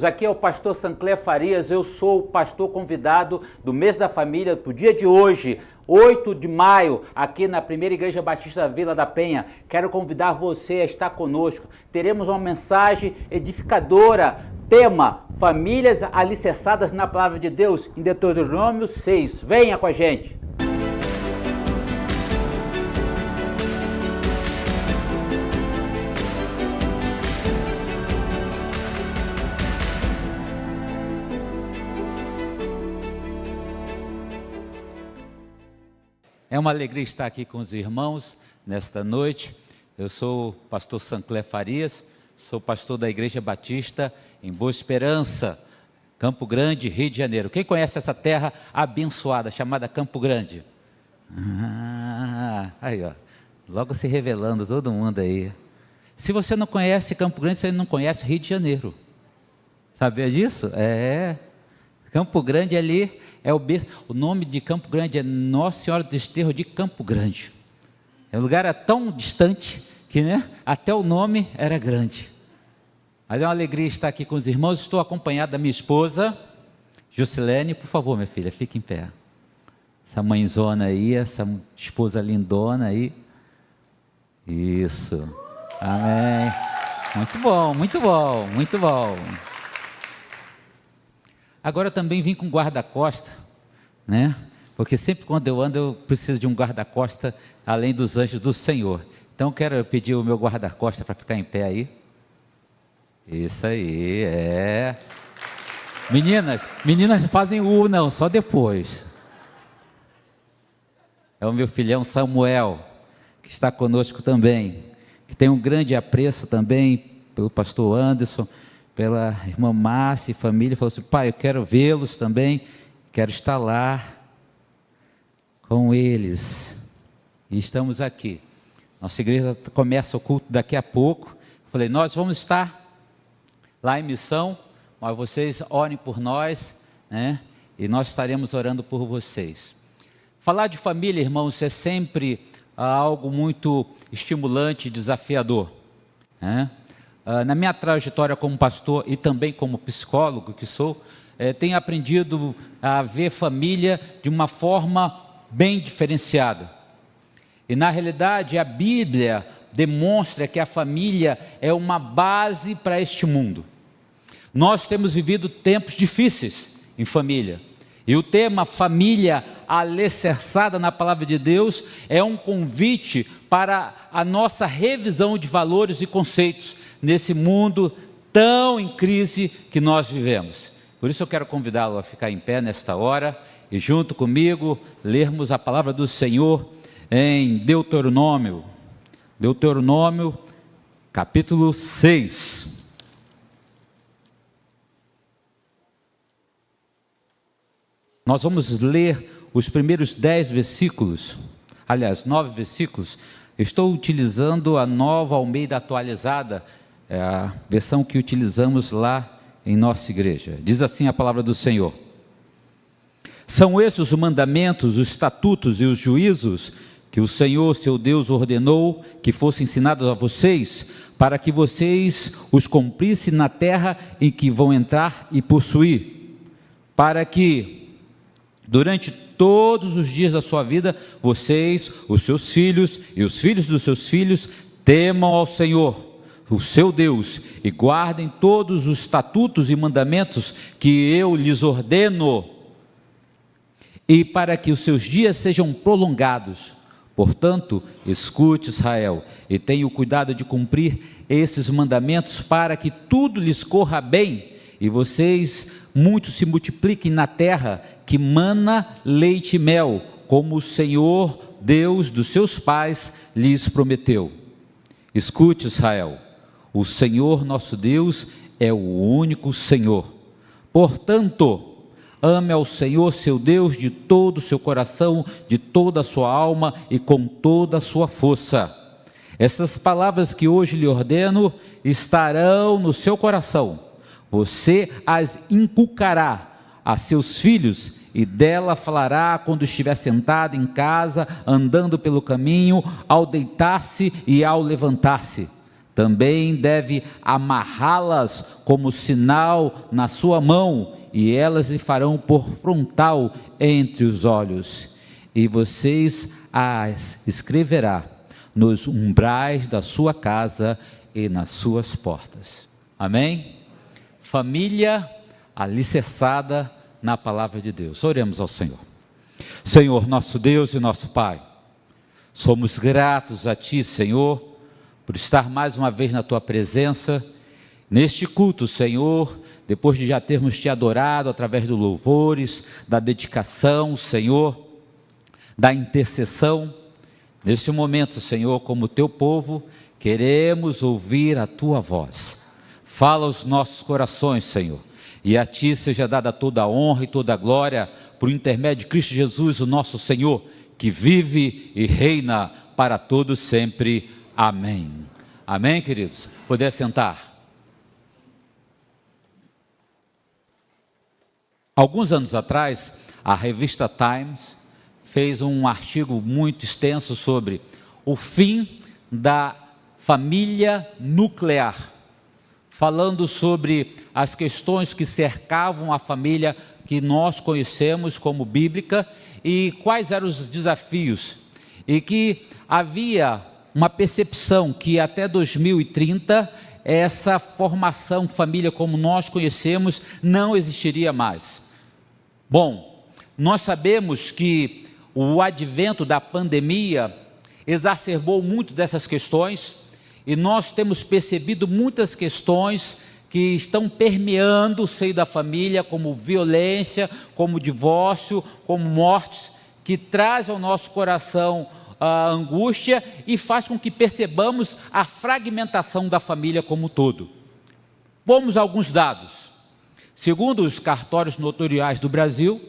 Aqui é o pastor Sancler Farias, eu sou o pastor convidado do mês da família, para o dia de hoje, 8 de maio, aqui na Primeira Igreja Batista Vila da Penha. Quero convidar você a estar conosco. Teremos uma mensagem edificadora, tema, famílias alicerçadas na Palavra de Deus, em Deuteronômio 6. Venha com a gente! É uma alegria estar aqui com os irmãos nesta noite. Eu sou o pastor Sancler Farias, sou pastor da Igreja Batista em Boa Esperança, Campo Grande, Rio de Janeiro. Quem conhece essa terra abençoada, chamada Campo Grande? Aí, ó, logo se revelando todo mundo aí. Se você não conhece Campo Grande, você não conhece Rio de Janeiro. Sabia disso? Campo Grande ali é o berço. O nome de Campo Grande é Nossa Senhora do Desterro de Campo Grande. O lugar era tão distante que, até o nome era grande. Mas é uma alegria estar aqui com os irmãos. Estou acompanhado da minha esposa, Jusilene. Por favor, minha filha, fique em pé. Essa mãezona aí, essa esposa lindona aí. Isso. Amém. Muito bom, muito bom, muito bom. Agora também vim com guarda-costa, porque sempre quando eu ando eu preciso de um guarda-costa além dos anjos do Senhor. Então quero pedir o meu guarda-costa para ficar em pé aí. Isso aí, Meninas fazem não, só depois. É o meu filhão Samuel, que está conosco também, que tem um grande apreço também pelo pastor Anderson, pela irmã Márcia e família. Falou assim: pai, eu quero vê-los também, quero estar lá com eles. E estamos aqui. Nossa igreja começa o culto daqui a pouco. Eu falei: nós vamos estar lá em missão, mas vocês orem por nós, e nós estaremos orando por vocês. Falar de família, irmãos, é sempre algo muito estimulante e desafiador, Na minha trajetória como pastor e também como psicólogo que sou, tenho aprendido a ver família de uma forma bem diferenciada. E na realidade a Bíblia demonstra que a família é uma base para este mundo. Nós temos vivido tempos difíceis em família. E o tema família alicerçada na Palavra de Deus é um convite para a nossa revisão de valores e conceitos nesse mundo tão em crise que nós vivemos. Por isso eu quero convidá-lo a ficar em pé nesta hora e junto comigo lermos a palavra do Senhor em Deuteronômio capítulo 6. Nós vamos ler os primeiros 10 versículos, aliás, 9 versículos. Estou utilizando a Nova Almeida atualizada, a versão que utilizamos lá em nossa igreja. Diz assim a palavra do Senhor: são esses os mandamentos, os estatutos e os juízos que o Senhor, seu Deus, ordenou que fossem ensinados a vocês, para que vocês os cumprissem na terra em que vão entrar e possuir, para que durante todos os dias da sua vida, vocês, os seus filhos e os filhos dos seus filhos, temam ao Senhor, o seu Deus, e guardem todos os estatutos e mandamentos que eu lhes ordeno, e para que os seus dias sejam prolongados. Portanto, escute, Israel, e tenha o cuidado de cumprir esses mandamentos, para que tudo lhes corra bem, e vocês muitos se multipliquem na terra que mana leite e mel, como o Senhor, Deus dos seus pais, lhes prometeu. Escute, Israel, o Senhor nosso Deus é o único Senhor. Portanto, ame ao Senhor seu Deus de todo o seu coração, de toda a sua alma e com toda a sua força. Essas palavras que hoje lhe ordeno estarão no seu coração. Você as inculcará a seus filhos e dela falará quando estiver sentado em casa, andando pelo caminho, ao deitar-se e ao levantar-se. também deve amarrá-las como sinal na sua mão, e elas lhe farão por frontal entre os olhos. E vocês as escreverá nos umbrais da sua casa e nas suas portas. Amém? Família alicerçada na palavra de Deus. Oremos ao Senhor. Senhor, nosso Deus e nosso Pai, somos gratos a Ti, Senhor, por estar mais uma vez na Tua presença, neste culto, Senhor, depois de já termos Te adorado através dos louvores, da dedicação, Senhor, da intercessão. Neste momento, Senhor, como Teu povo, queremos ouvir a Tua voz. Fala aos nossos corações, Senhor, e a Ti seja dada toda a honra e toda a glória, por intermédio de Cristo Jesus, o nosso Senhor, que vive e reina para todos sempre. Amém. Amém, queridos? Poder sentar. Alguns anos atrás, a revista Times fez um artigo muito extenso sobre o fim da família nuclear, falando sobre as questões que cercavam a família que nós conhecemos como bíblica e quais eram os desafios, e que havia uma percepção que até 2030 essa formação família como nós conhecemos não existiria mais. Bom, nós sabemos que o advento da pandemia exacerbou muito dessas questões, e nós temos percebido muitas questões que estão permeando o seio da família, como violência, como divórcio, como mortes, que traz ao nosso coração a angústia e faz com que percebamos a fragmentação da família como um todo. Vamos a alguns dados. Segundo os cartórios notoriais do Brasil,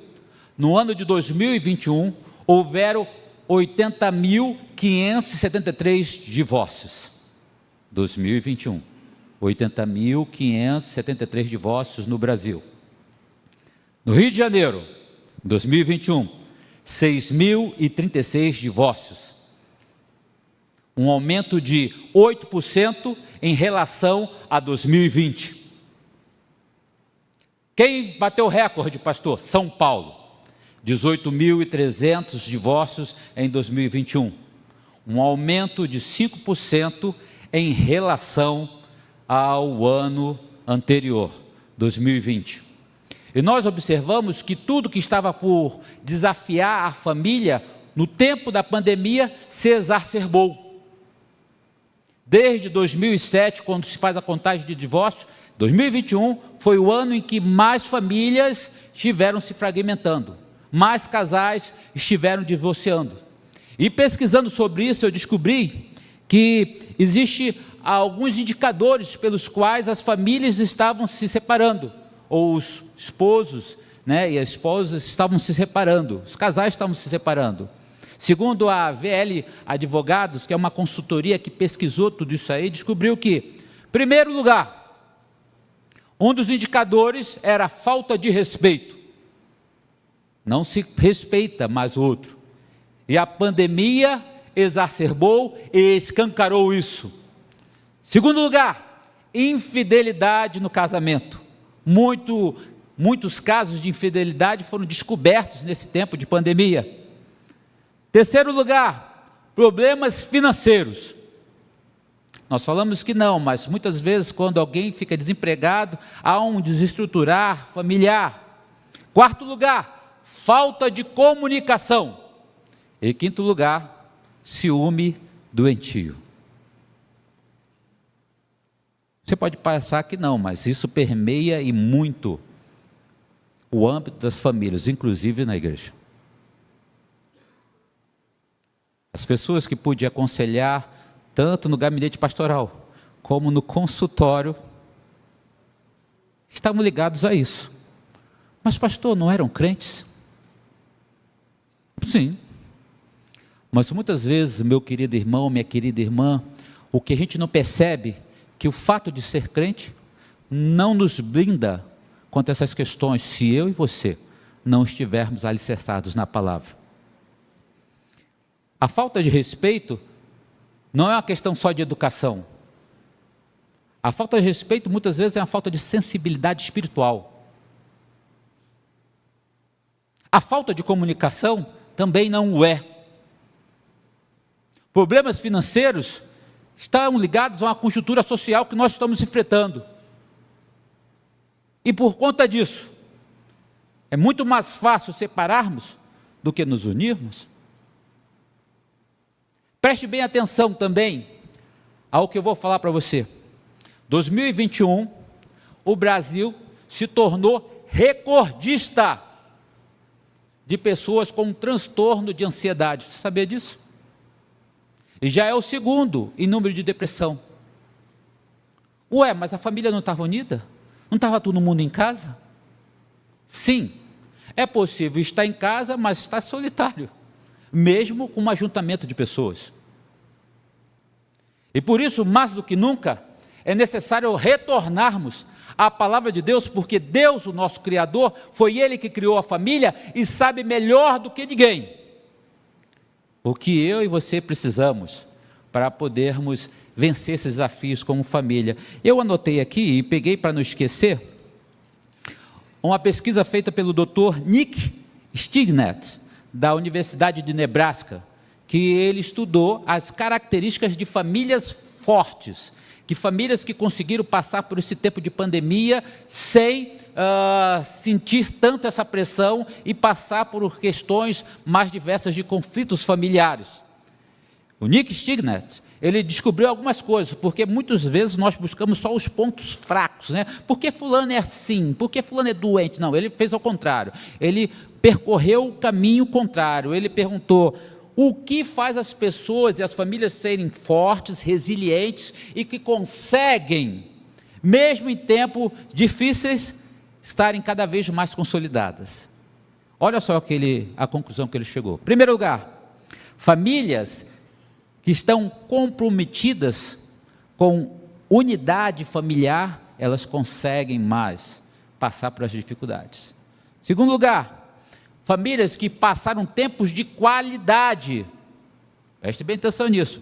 no ano de 2021, houveram 80.573 divórcios. 2021, 80.573 divórcios no Brasil. No Rio de Janeiro, 2021, 6.036 divórcios, um aumento de 8% em relação a 2020. Quem bateu o recorde, pastor? São Paulo, 18.300 divórcios em 2021, um aumento de 5% em relação ao ano anterior, 2020. E nós observamos que tudo que estava por desafiar a família no tempo da pandemia se exacerbou. Desde 2007, quando se faz a contagem de divórcio, 2021 foi o ano em que mais famílias estiveram se fragmentando, mais casais estiveram divorciando. E pesquisando sobre isso, eu descobri que existe alguns indicadores pelos quais as famílias estavam se separando, ou os esposos, e as esposas estavam se separando, os casais estavam se separando. Segundo a VL Advogados, que é uma consultoria que pesquisou tudo isso aí, descobriu que, em primeiro lugar, um dos indicadores era a falta de respeito. Não se respeita mais o outro. E a pandemia exacerbou e escancarou isso. Segundo lugar, infidelidade no casamento. Muitos casos de infidelidade foram descobertos nesse tempo de pandemia. Terceiro lugar, problemas financeiros. Nós falamos que não, mas muitas vezes quando alguém fica desempregado, há um desestruturar familiar. Quarto lugar, falta de comunicação. E quinto lugar, ciúme doentio. Você pode pensar que não, mas isso permeia e muito o âmbito das famílias, inclusive na igreja. As pessoas que pude aconselhar, tanto no gabinete pastoral, como no consultório, estavam ligados a isso. Mas pastor, não eram crentes? Sim. Mas muitas vezes, meu querido irmão, minha querida irmã, o que a gente não percebe, que o fato de ser crente não nos blinda contra essas questões, se eu e você não estivermos alicerçados na palavra. A falta de respeito não é uma questão só de educação, A falta de respeito, muitas vezes, é uma falta de sensibilidade espiritual. A falta de comunicação também não o é. Problemas financeiros estão ligados a uma conjuntura social que nós estamos enfrentando. E por conta disso, é muito mais fácil separarmos do que nos unirmos. Preste bem atenção também ao que eu vou falar para você. 2021, o Brasil se tornou recordista de pessoas com transtorno de ansiedade. Você sabia disso? E já é o segundo em número de depressão. Ué, mas a família não estava unida? Não estava todo mundo em casa? Sim, é possível estar em casa, mas estar solitário, mesmo com um ajuntamento de pessoas. E por isso, mais do que nunca, é necessário retornarmos à palavra de Deus, porque Deus, o nosso Criador, foi Ele que criou a família e sabe melhor do que ninguém o que eu e você precisamos para podermos vencer esses desafios como família. Eu anotei aqui e peguei para não esquecer, uma pesquisa feita pelo Dr. Nick Stignett, da Universidade de Nebraska, que ele estudou as características de famílias fortes, que famílias que conseguiram passar por esse tempo de pandemia sem sentir tanto essa pressão e passar por questões mais diversas de conflitos familiares. O Nick Stignett, ele descobriu algumas coisas, porque muitas vezes nós buscamos só os pontos fracos, né? Por que fulano é assim? Por que fulano é doente? Não, ele fez ao contrário. Ele percorreu o caminho contrário. Ele perguntou: o que faz as pessoas e as famílias serem fortes, resilientes e que conseguem, mesmo em tempos difíceis, estarem cada vez mais consolidadas? Olha só a conclusão que ele chegou. Em primeiro lugar, famílias que estão comprometidas com unidade familiar, elas conseguem mais passar por as dificuldades. Em segundo lugar, famílias que passaram tempos de qualidade, preste bem atenção nisso,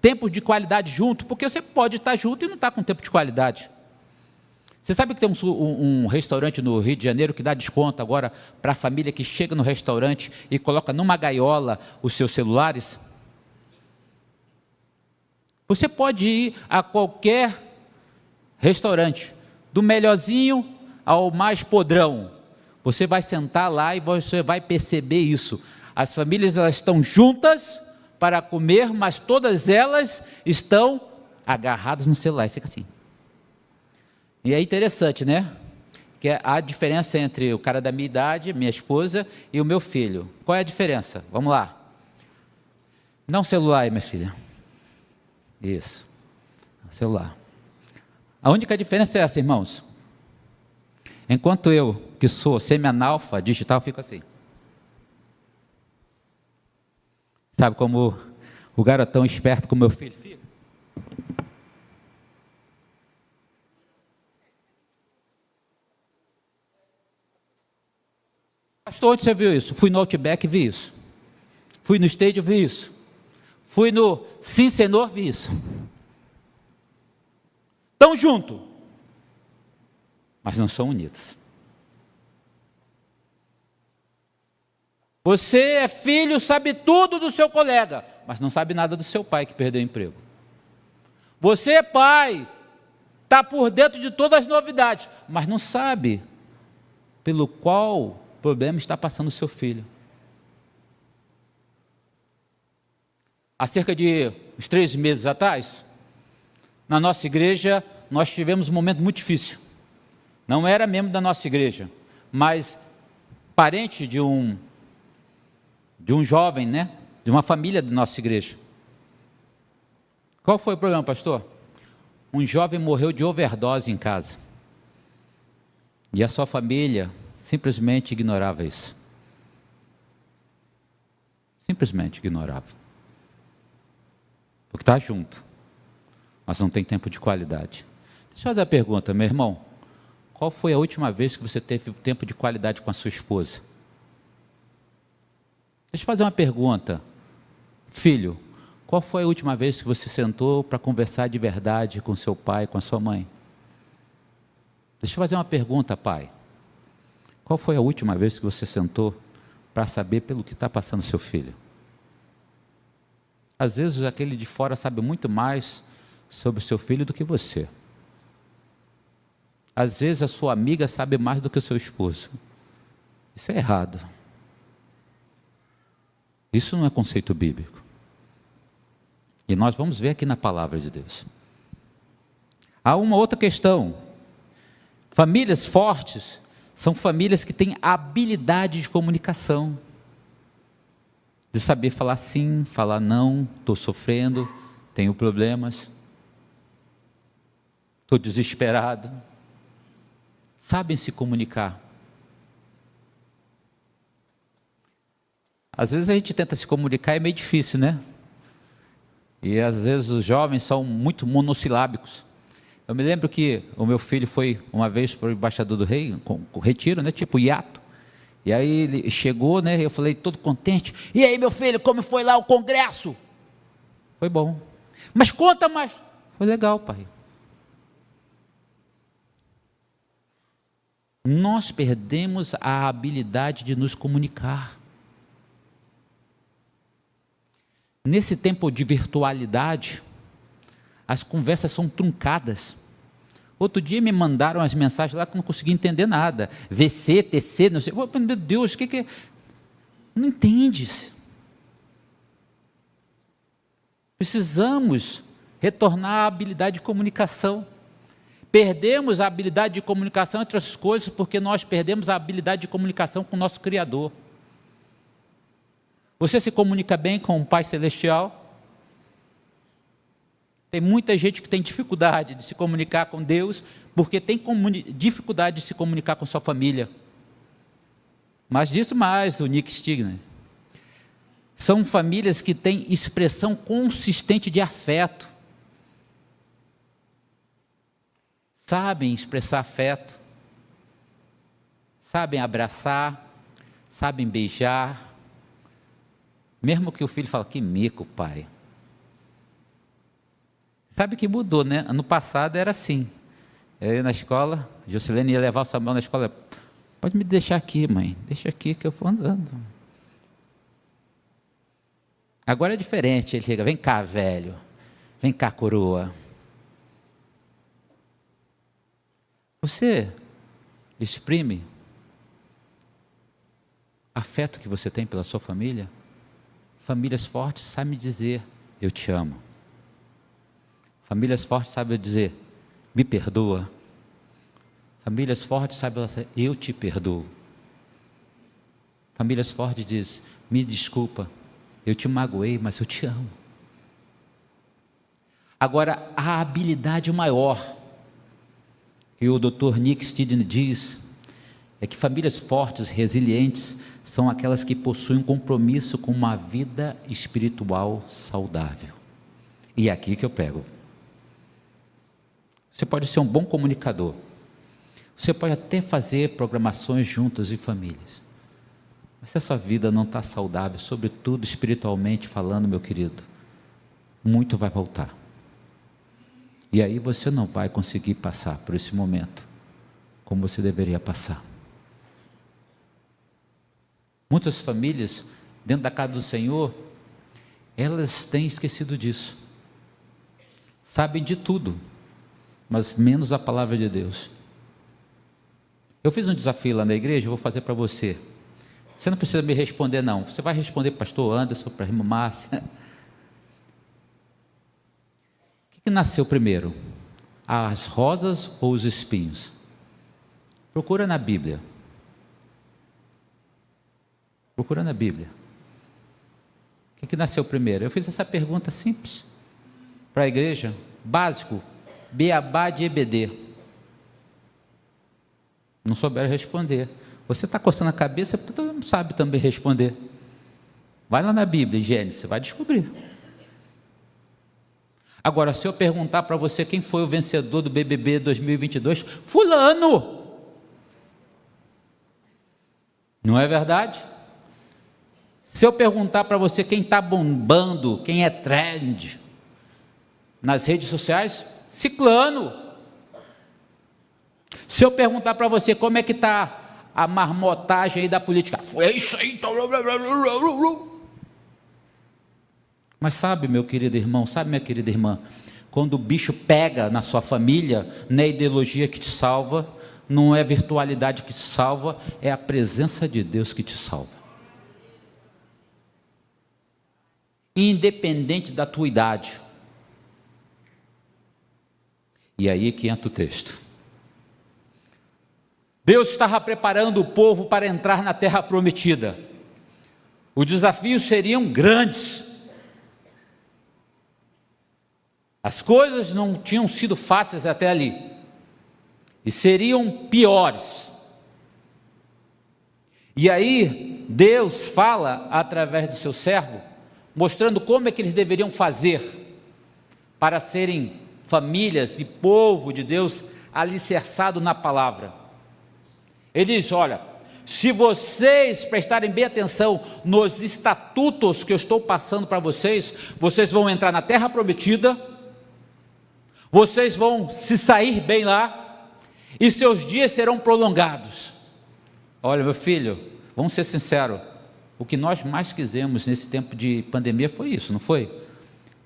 tempos de qualidade junto, porque você pode estar junto e não estar com tempo de qualidade. Você sabe que tem um restaurante no Rio de Janeiro que dá desconto agora para a família que chega no restaurante e coloca numa gaiola os seus celulares? Você pode ir a qualquer restaurante, do melhorzinho ao mais podrão. Você vai sentar lá e você vai perceber isso. As famílias, elas estão juntas para comer, mas todas elas estão agarradas no celular. E fica assim. E é interessante, né? Que é a diferença entre o cara da minha idade, minha esposa, e o meu filho. Qual é a diferença? Vamos lá. Dá um celular aí, minha filha. Isso. Celular. A única diferença é essa, irmãos. Enquanto eu, que sou semi-analfa digital, fico assim. Sabe como o garotão esperto como meu filho fica? Pastor, onde você viu isso? Fui no Outback e vi isso. Fui no Estádio, vi isso. Fui no Sim Senhor, vi isso. Estão juntos, mas não são unidos. Você é filho, sabe tudo do seu colega, mas não sabe nada do seu pai que perdeu o emprego. Você é pai, está por dentro de todas as novidades, mas não sabe pelo qual problema está passando o seu filho. Há cerca de uns 3 meses atrás, na nossa igreja, nós tivemos um momento muito difícil. Não era membro da nossa igreja, mas parente de um jovem, né? De uma família da nossa igreja. Qual foi o problema, pastor? Um jovem morreu de overdose em casa. E a sua família simplesmente ignorava isso. Simplesmente ignorava. Porque está junto, mas não tem tempo de qualidade. Deixa eu fazer a pergunta, meu irmão. Qual foi a última vez que você teve tempo de qualidade com a sua esposa? Deixa eu fazer uma pergunta. Filho, Qual foi a última vez que você sentou para conversar de verdade com seu pai, com a sua mãe? Deixa eu fazer uma pergunta, pai. Qual foi a última vez que você sentou para saber pelo que está passando seu filho? Às vezes aquele de fora sabe muito mais sobre o seu filho do que você. Às vezes a sua amiga sabe mais do que o seu esposo. Isso é errado. Isso não é conceito bíblico. E nós vamos ver aqui na palavra de Deus. Há uma outra questão. Famílias fortes são famílias que têm habilidade de comunicação. De saber falar sim, falar não, estou sofrendo, tenho problemas, estou desesperado. Sabem se comunicar. Às vezes a gente tenta se comunicar, é meio difícil, né? E às vezes os jovens são muito monossilábicos. Eu me lembro que o meu filho foi uma vez para o embaixador do rei, com retiro, né? Tipo hiato. E aí ele chegou, né? Eu falei todo contente. E aí, meu filho, como foi lá o congresso? Foi bom. Mas conta mais. Foi legal, pai. Nós perdemos a habilidade de nos comunicar. Nesse tempo de virtualidade, as conversas são truncadas. Outro dia me mandaram as mensagens lá que eu não consegui entender nada. VC, TC, não sei. Meu Deus, o que é? Não entende-se. Precisamos retornar à habilidade de comunicação. Perdemos a habilidade de comunicação entre as coisas porque nós perdemos a habilidade de comunicação com o nosso Criador. Você se comunica bem com o Pai Celestial? Tem muita gente que tem dificuldade de se comunicar com Deus, porque tem dificuldade de se comunicar com sua família. Mas diz mais o Nick Stigner. São famílias que têm expressão consistente de afeto. Sabem expressar afeto. Sabem abraçar. Sabem beijar. Mesmo que o filho fale, que mico, pai. Sabe que mudou, né? Ano passado era assim. Eu ia na escola, a Jocelene ia levar o Samuel na escola. Pode me deixar aqui, mãe. Deixa aqui que eu vou andando. Agora é diferente. Ele chega, vem cá, velho. Vem cá, coroa. Você exprime afeto que você tem pela sua família? Famílias fortes sabem dizer, eu te amo. Famílias fortes sabem dizer, me perdoa. Famílias fortes sabem dizer, eu te perdoo. Famílias fortes dizem, me desculpa, eu te magoei, mas eu te amo. Agora, a habilidade maior, que o Dr. Nick Stigner diz, é que famílias fortes, resilientes, são aquelas que possuem um compromisso com uma vida espiritual saudável. E é aqui que eu pego. Você pode ser um bom comunicador. Você pode até fazer programações juntas em famílias. Mas se a sua vida não está saudável, sobretudo espiritualmente falando, meu querido, muito vai voltar. E aí você não vai conseguir passar por esse momento como você deveria passar. Muitas famílias, dentro da casa do Senhor, elas têm esquecido disso. Sabem de tudo, mas menos a palavra de Deus. Eu fiz um desafio lá na igreja, eu vou fazer para você. Você não precisa me responder não, você vai responder para o pastor Anderson, para a irmã Márcia. O que nasceu primeiro? As rosas ou os espinhos? Procura na Bíblia. Procura na Bíblia. O que nasceu primeiro? Eu fiz essa pergunta simples para a igreja, básico, beabá de EBD. Não souberam responder. Você está coçando a cabeça, porque não sabe também responder. Vai lá na Bíblia, Gênesis, você vai descobrir. Agora, se eu perguntar para você quem foi o vencedor do BBB 2022, fulano. Não é verdade? Se eu perguntar para você quem está bombando, quem é trend nas redes sociais, ciclano. Se eu perguntar para você como é que está a marmotagem aí da política, é isso aí. Mas sabe, meu querido irmão, sabe, minha querida irmã, quando o bicho pega na sua família, não é ideologia que te salva, não é virtualidade que te salva, é a presença de Deus que te salva. Independente da tua idade. E aí que entra o texto. Deus estava preparando o povo para entrar na terra prometida. Os desafios seriam grandes. As coisas não tinham sido fáceis até ali. E seriam piores. E aí, Deus fala através do seu servo, mostrando como é que eles deveriam fazer para serem famílias e povo de Deus alicerçado na palavra. Ele diz: olha, se vocês prestarem bem atenção nos estatutos que eu estou passando para vocês, vocês vão entrar na terra prometida, vocês vão se sair bem lá, e seus dias serão prolongados. Olha, meu filho, vamos ser sinceros, o que nós mais quisemos nesse tempo de pandemia foi isso, não foi?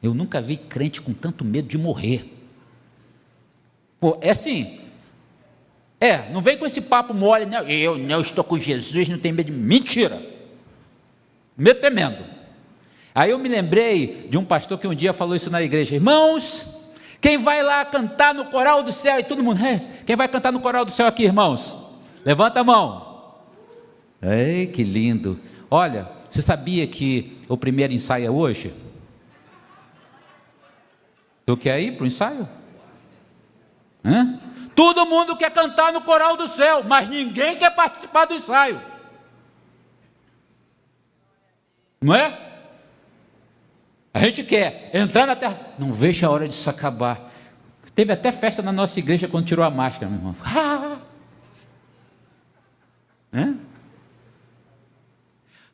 Eu nunca vi crente com tanto medo de morrer. Pô, é assim, não vem com esse papo mole, não, eu não estou com Jesus, não tenho medo de... Mentira! Medo tremendo. Aí eu me lembrei de um pastor que um dia falou isso na igreja: irmãos, quem vai lá cantar no coral do céu? E todo mundo, quem vai cantar no coral do céu aqui, irmãos? Levanta a mão. Ei, que lindo. Olha, você sabia que o primeiro ensaio é hoje? Tu quer ir para o ensaio? Todo mundo quer cantar no coral do céu, mas ninguém quer participar do ensaio. Não é? A gente quer entrar na terra, não vejo a hora disso acabar. Teve até festa na nossa igreja quando tirou a máscara, meu irmão.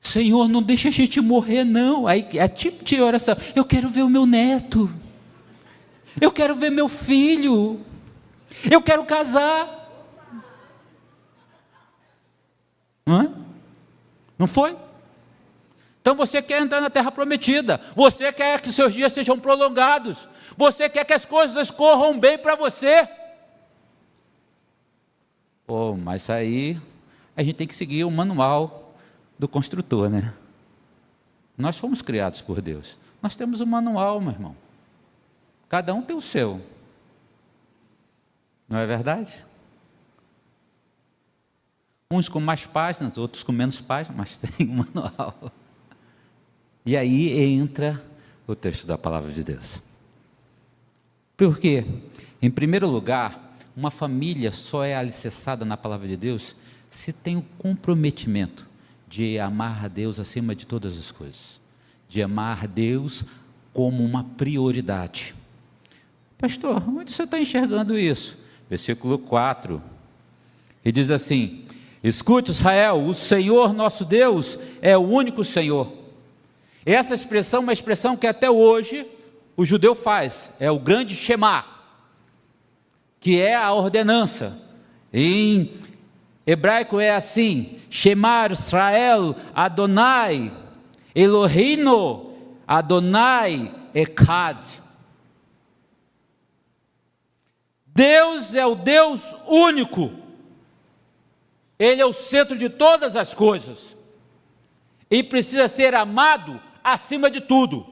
Senhor, não deixa a gente morrer, não. Aí é tipo de oração: eu quero ver o meu neto, eu quero ver meu filho, eu quero casar. Não foi? Então você quer entrar na terra prometida, você quer que seus dias sejam prolongados, você quer que as coisas corram bem para você. Mas aí a gente tem que seguir o manual do construtor, né? Nós fomos criados por Deus, nós temos um manual, meu irmão, cada um tem o seu, não é verdade? Uns com mais páginas, outros com menos páginas, mas tem um manual. E aí entra o texto da palavra de Deus. Por quê? Em primeiro lugar, uma família só é alicerçada na palavra de Deus se tem o comprometimento de amar a Deus acima de todas as coisas, de amar a Deus como uma prioridade. Pastor, onde você está enxergando isso? Versículo 4, e diz assim: escute, Israel, o Senhor nosso Deus é o único Senhor. Essa expressão é uma expressão que até hoje o judeu faz, é o grande Shema, que é a ordenança. Em hebraico é assim: Shema Israel Adonai Eloheinu Adonai Echad. Deus é o Deus único, Ele é o centro de todas as coisas, e precisa ser amado acima de tudo.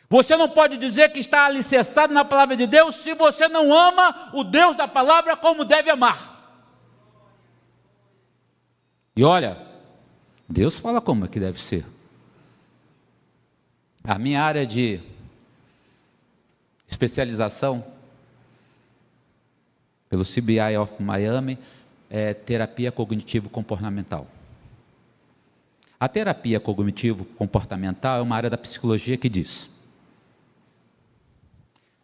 Você não pode dizer que está alicerçado na palavra de Deus se você não ama o Deus da palavra como deve amar. E olha, Deus fala como é que deve ser. A minha área de especialização pelo CBI of Miami é terapia cognitivo-comportamental. A terapia cognitivo-comportamental é uma área da psicologia que diz: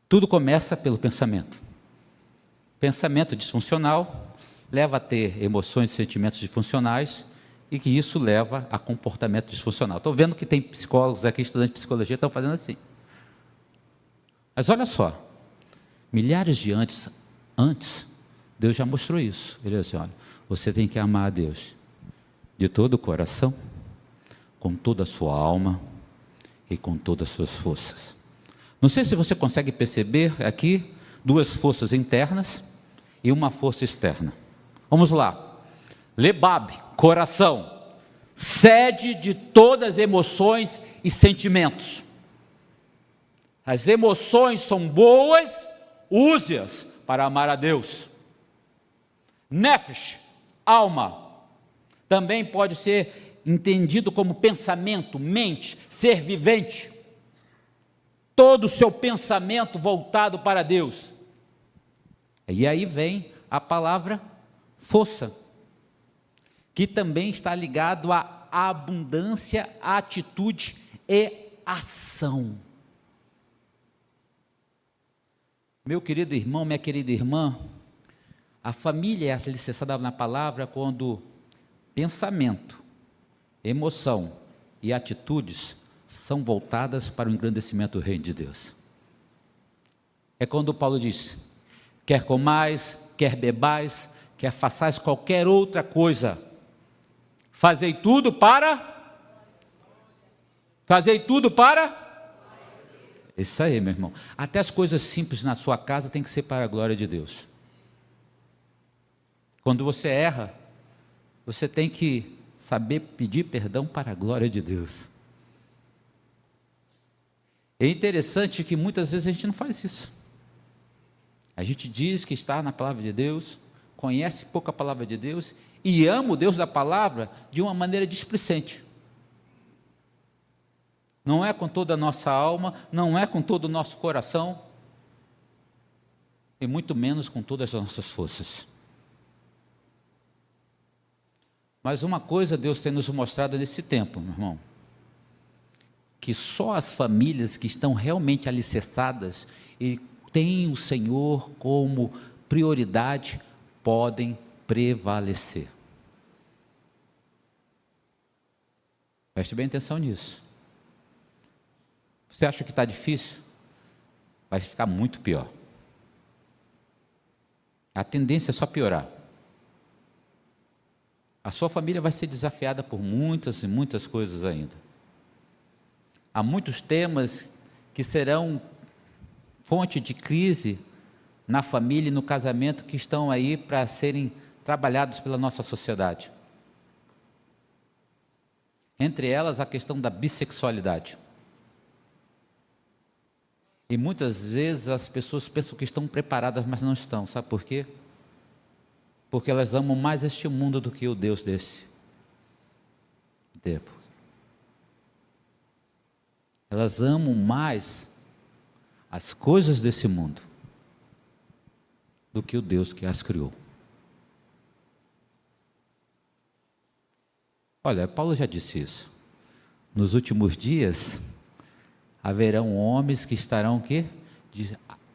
tudo começa pelo pensamento. Pensamento disfuncional leva a ter emoções e sentimentos disfuncionais, e que isso leva a comportamento disfuncional. Estou vendo que tem psicólogos aqui, estudantes de psicologia, estão fazendo assim. Mas olha só, milhares de antes, Deus já mostrou isso. Ele disse, olha, você tem que amar a Deus de todo o coração, com toda a sua alma e com todas as suas forças. Não sei se você consegue perceber aqui duas forças internas e uma força externa. Vamos lá. Lebab, coração, sede de todas as emoções e sentimentos. As emoções são boas, use-as para amar a Deus. Nefesh, alma, também pode ser entendido como pensamento, mente, ser vivente. Todo o seu pensamento voltado para Deus. E aí vem a palavra força, que também está ligado à abundância, atitude e ação. Meu querido irmão, minha querida irmã, a família é alicerçada na palavra quando pensamento, emoção e atitudes são voltadas para o engrandecimento do reino de Deus. É quando Paulo diz, quer comais, quer bebais, quer façais qualquer outra coisa, fazei tudo para... Isso aí, meu irmão. Até as coisas simples na sua casa tem que ser para a glória de Deus. Quando você erra, você tem que saber pedir perdão para a glória de Deus. É interessante que muitas vezes a gente não faz isso. A gente diz que está na palavra de Deus, conhece pouco a palavra de Deus e ama o Deus da palavra de uma maneira displicente. Não é com toda a nossa alma, não é com todo o nosso coração, e muito menos com todas as nossas forças. Mas uma coisa Deus tem nos mostrado nesse tempo, meu irmão, que só as famílias que estão realmente alicerçadas e têm o Senhor como prioridade podem prevalecer. Preste bem atenção nisso. Você acha que está difícil? Vai ficar muito pior. A tendência é só piorar. A sua família vai ser desafiada por muitas e muitas coisas ainda. Há muitos temas que serão fonte de crise na família e no casamento que estão aí para serem trabalhados pela nossa sociedade. Entre elas, a questão da bissexualidade. E muitas vezes as pessoas pensam que estão preparadas, mas não estão. Sabe por quê? Porque elas amam mais este mundo do que o Deus desse tempo. Elas amam mais as coisas desse mundo do que o Deus que as criou. Olha, Paulo já disse isso. Nos últimos dias haverão homens que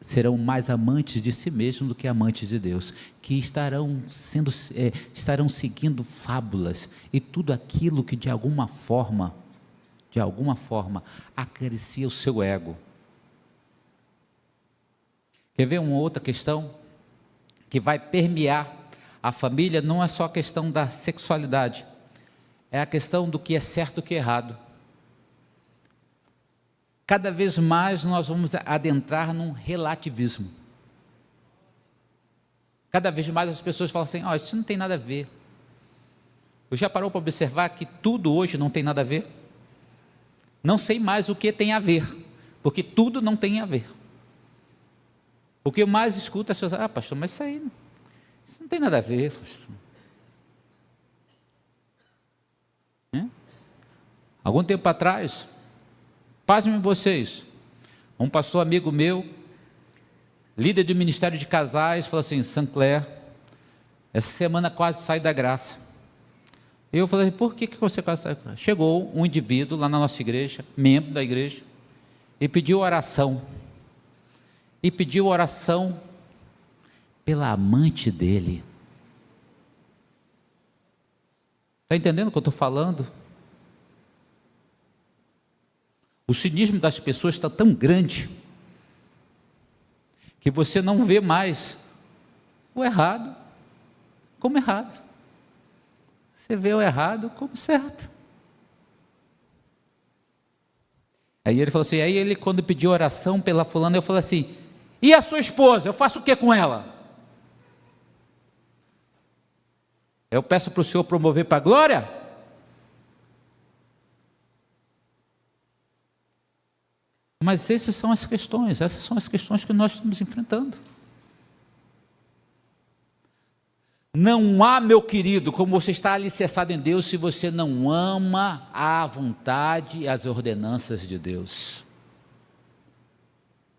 serão mais amantes de si mesmos do que amantes de Deus, que estarão seguindo fábulas e tudo aquilo que de alguma forma acaricia o seu ego. Quer ver uma outra questão que vai permear a família? Não é só a questão da sexualidade, é a questão do que é certo e o que é errado. Cada vez mais nós vamos adentrar num relativismo. Cada vez mais as pessoas falam assim, isso não tem nada a ver. Eu já parou para observar que tudo hoje não tem nada a ver? Não sei mais o que tem a ver, porque tudo não tem a ver. O que eu mais escuto é as pessoas, pastor, mas isso não tem nada a ver, pastor. Algum tempo atrás, pasmem vocês, um pastor amigo meu, líder do ministério de casais, falou assim, Sancler, essa semana quase sai da graça. Eu falei, por que você quase sai? Chegou um indivíduo lá na nossa igreja, membro da igreja, e pediu oração. E pediu oração pela amante dele. Está entendendo o que eu estou falando? O cinismo das pessoas está tão grande que você não vê mais o errado como errado. Você vê o errado como certo. Aí ele falou assim, aí ele quando pediu oração pela fulana, eu falei assim, e a sua esposa, eu faço o que com ela? Eu peço para o Senhor promover para a glória? Mas essas são as questões que nós estamos enfrentando. Não há, meu querido, como você está alicerçado em Deus, se você não ama a vontade e as ordenanças de Deus.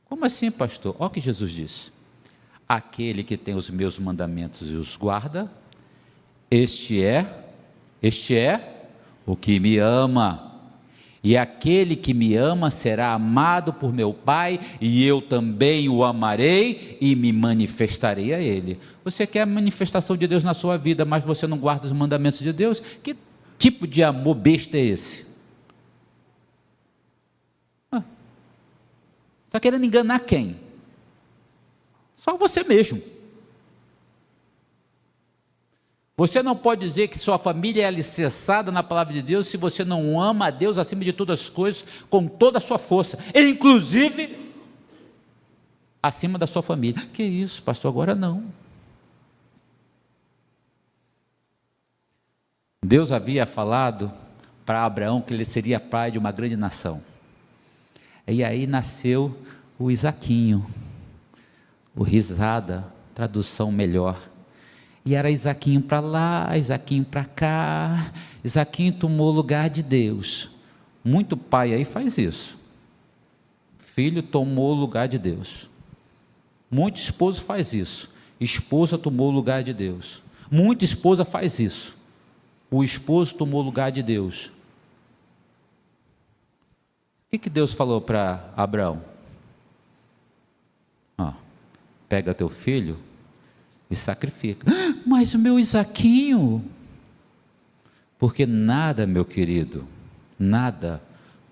Como assim, pastor? Olha o que Jesus disse. Aquele que tem os meus mandamentos e os guarda, este é o que me ama. E aquele que me ama será amado por meu Pai, e eu também o amarei e me manifestarei a ele. Você quer a manifestação de Deus na sua vida, mas você não guarda os mandamentos de Deus? Que tipo de amor besta é esse? Está querendo enganar quem? Só você mesmo. Você não pode dizer que sua família é alicerçada na palavra de Deus se você não ama a Deus acima de todas as coisas, com toda a sua força, inclusive acima da sua família. Que isso, pastor? Agora não. Deus havia falado para Abraão que ele seria pai de uma grande nação. E aí nasceu o Isaquinho, o risada, tradução melhor. E era Isaquinho para lá, Isaquinho para cá. Isaquinho tomou o lugar de Deus. Muito pai aí faz isso. Filho tomou o lugar de Deus. Muito esposo faz isso. Esposa tomou o lugar de Deus. Muita esposa faz isso. O esposo tomou o lugar de Deus. O que Deus falou para Abraão? Pega teu filho e sacrifica. Mas o meu Isaquinho, porque nada, meu querido, nada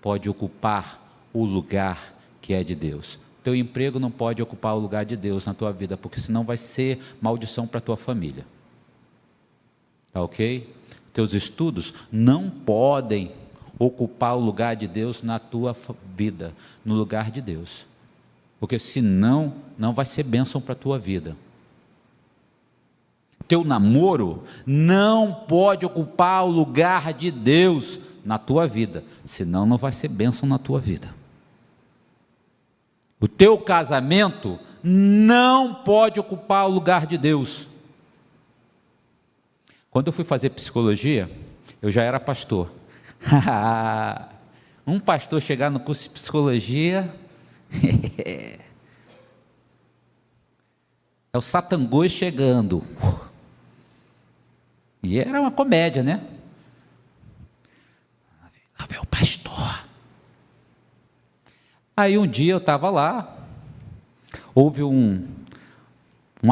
pode ocupar o lugar que é de Deus. Teu emprego não pode ocupar o lugar de Deus na tua vida, porque senão vai ser maldição para a tua família. Tá ok? Teus estudos não podem ocupar o lugar de Deus na tua vida, no lugar de Deus, porque senão não vai ser bênção para a tua vida. Teu namoro não pode ocupar o lugar de Deus na tua vida, senão não vai ser bênção na tua vida. O teu casamento não pode ocupar o lugar de Deus. Quando eu fui fazer psicologia, eu já era pastor. Um pastor chegar no curso de psicologia é o Satangôs chegando. E era uma comédia, né? Lá veio o pastor. Aí um dia eu estava lá, houve um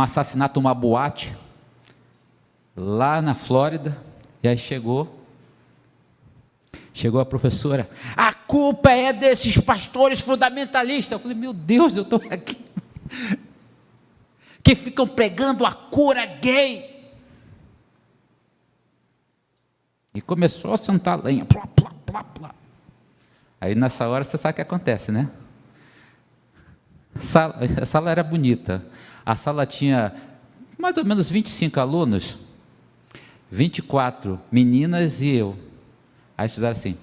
assassinato, uma boate, lá na Flórida, e aí chegou a professora, a culpa é desses pastores fundamentalistas. Eu falei, meu Deus, eu estou aqui, que ficam pregando a cura gay. E começou a sentar lenha, plá, plá, plá, plá. Aí nessa hora você sabe o que acontece, né? A sala era bonita, a sala tinha mais ou menos 25 alunos, 24 meninas e eu. Aí fizeram assim.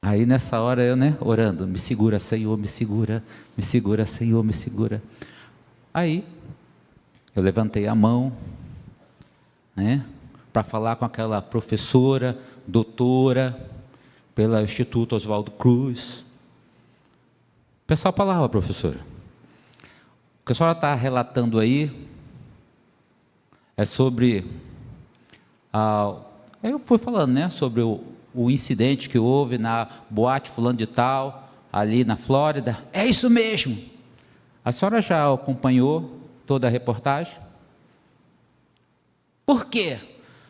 Aí nessa hora eu, né, orando, me segura, Senhor, me segura, Senhor, me segura. Aí eu levantei a mão, né, para falar com aquela professora, doutora, pelo Instituto Oswaldo Cruz. Pessoal, palavra, professora. O que a senhora está relatando aí é sobre eu fui falando, né, sobre o incidente que houve na boate fulano de tal, ali na Flórida. É isso mesmo. A senhora já acompanhou toda a reportagem? Por quê? A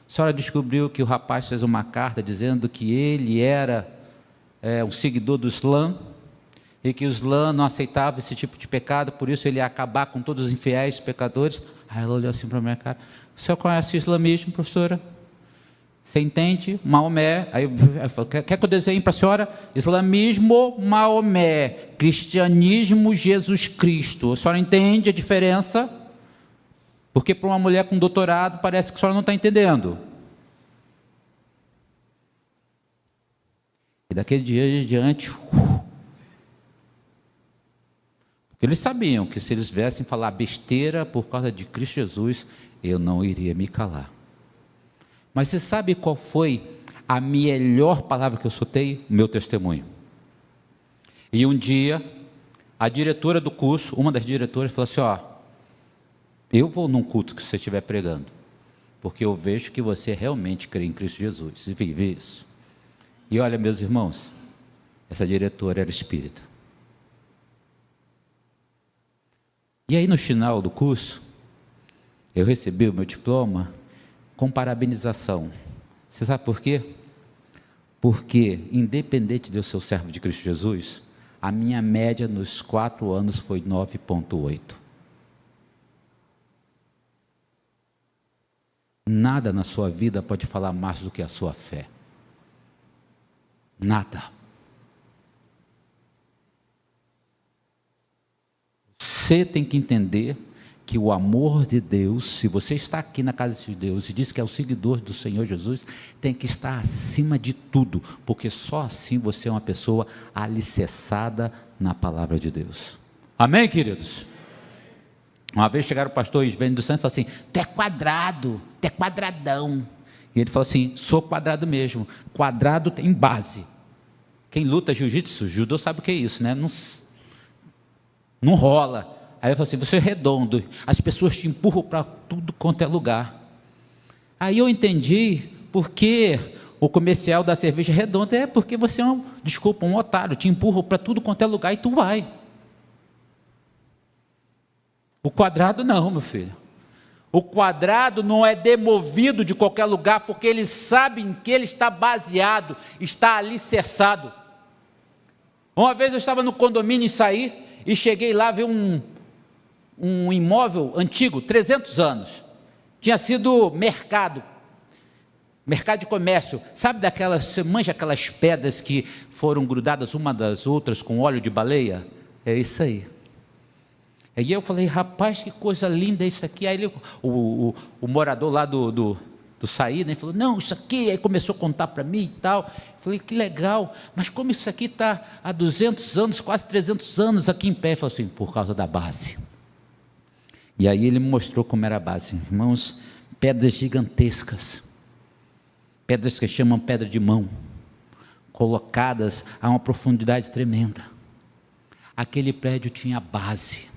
senhora descobriu que o rapaz fez uma carta dizendo que ele era um seguidor do Islã, e que o Islã não aceitava esse tipo de pecado, por isso ele ia acabar com todos os infiéis, pecadores. Aí ela olhou assim para a minha cara: o senhor conhece o islamismo, professora? Você entende? Maomé. Aí eu falei: quer que eu desenhe para a senhora? Islamismo, Maomé. Cristianismo, Jesus Cristo. A senhora entende a diferença? Porque para uma mulher com doutorado parece que a senhora não está entendendo. E daquele dia em diante, eles sabiam que se eles viessem falar besteira por causa de Cristo Jesus, eu não iria me calar. Mas você sabe qual foi a melhor palavra que eu soltei? O meu testemunho. E um dia, a diretora do curso, uma das diretoras, falou assim: eu vou num culto que você estiver pregando, porque eu vejo que você realmente crê em Cristo Jesus, e vive isso. E olha, meus irmãos, essa diretora era espírita. E aí no final do curso, eu recebi o meu diploma com parabenização. Você sabe por quê? Porque, independente de eu ser o servo de Cristo Jesus, a minha média nos 4 anos foi 9,8. Nada na sua vida pode falar mais do que a sua fé. Nada. Você tem que entender que o amor de Deus, se você está aqui na casa de Deus e diz que é o seguidor do Senhor Jesus, tem que estar acima de tudo, porque só assim você é uma pessoa alicerçada na palavra de Deus. Amém, queridos? Uma vez chegaram o pastor Isbênio dos Santos e falou assim: tu é quadrado, tu é quadradão. E ele falou assim: sou quadrado mesmo, quadrado tem base. Quem luta jiu-jitsu, judô sabe o que é isso, né? Não rola. Aí ele falou assim: você é redondo, as pessoas te empurram para tudo quanto é lugar. Aí eu entendi porque o comercial da cerveja redonda é porque você é um otário, te empurram para tudo quanto é lugar e tu vai. O quadrado não, meu filho. O quadrado não é demovido de qualquer lugar, porque ele sabe em que ele está baseado, está alicerçado. Uma vez eu estava no condomínio e saí, e cheguei lá, vi um imóvel antigo, 300 anos. Tinha sido mercado de comércio. Sabe você manja aquelas pedras que foram grudadas uma das outras com óleo de baleia? É isso aí. Aí eu falei: rapaz, que coisa linda isso aqui. Aí o morador lá do saí, né, falou: não, isso aqui. Aí começou a contar para mim e tal. Eu falei: que legal, mas como isso aqui está há 200 anos, quase 300 anos aqui em pé? Ele falou assim: por causa da base. E aí ele me mostrou como era a base. Irmãos, pedras gigantescas, pedras que chamam pedra de mão, colocadas a uma profundidade tremenda. Aquele prédio tinha base.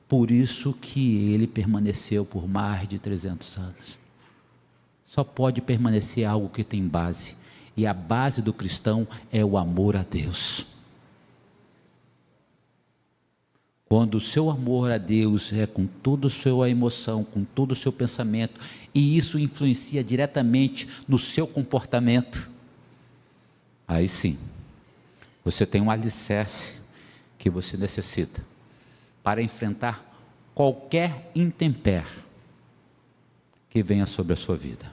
Por isso que ele permaneceu por mais de 300 anos. Só pode permanecer algo que tem base. E a base do cristão é o amor a Deus. Quando o seu amor a Deus é com toda a sua emoção, com todo o seu pensamento, e isso influencia diretamente no seu comportamento, aí sim, você tem um alicerce que você necessita para enfrentar qualquer intempérie que venha sobre a sua vida.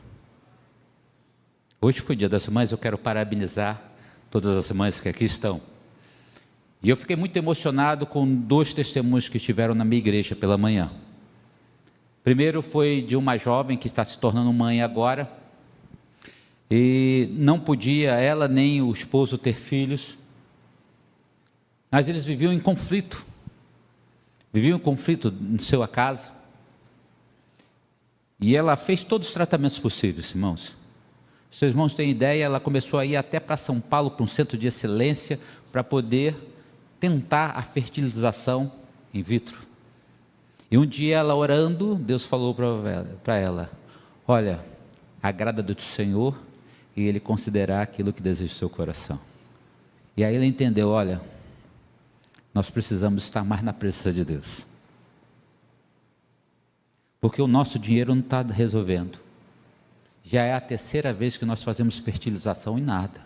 Hoje foi dia das mães, eu quero parabenizar todas as mães que aqui estão. E eu fiquei muito emocionado com 2 testemunhos que estiveram na minha igreja pela manhã. Primeiro foi de uma jovem que está se tornando mãe agora, e não podia ela nem o esposo ter filhos, mas eles viviam em conflito em sua casa, e ela fez todos os tratamentos possíveis, irmãos. Seus irmãos têm ideia, ela começou a ir até para São Paulo, para um centro de excelência, para poder tentar a fertilização in vitro. E um dia ela orando, Deus falou para ela: olha, agrada do Senhor e Ele considerar aquilo que deseja o seu coração. E aí ela entendeu: olha, nós precisamos estar mais na presença de Deus. porque o nosso dinheiro não está resolvendo. Já é a terceira vez que nós fazemos fertilização e nada.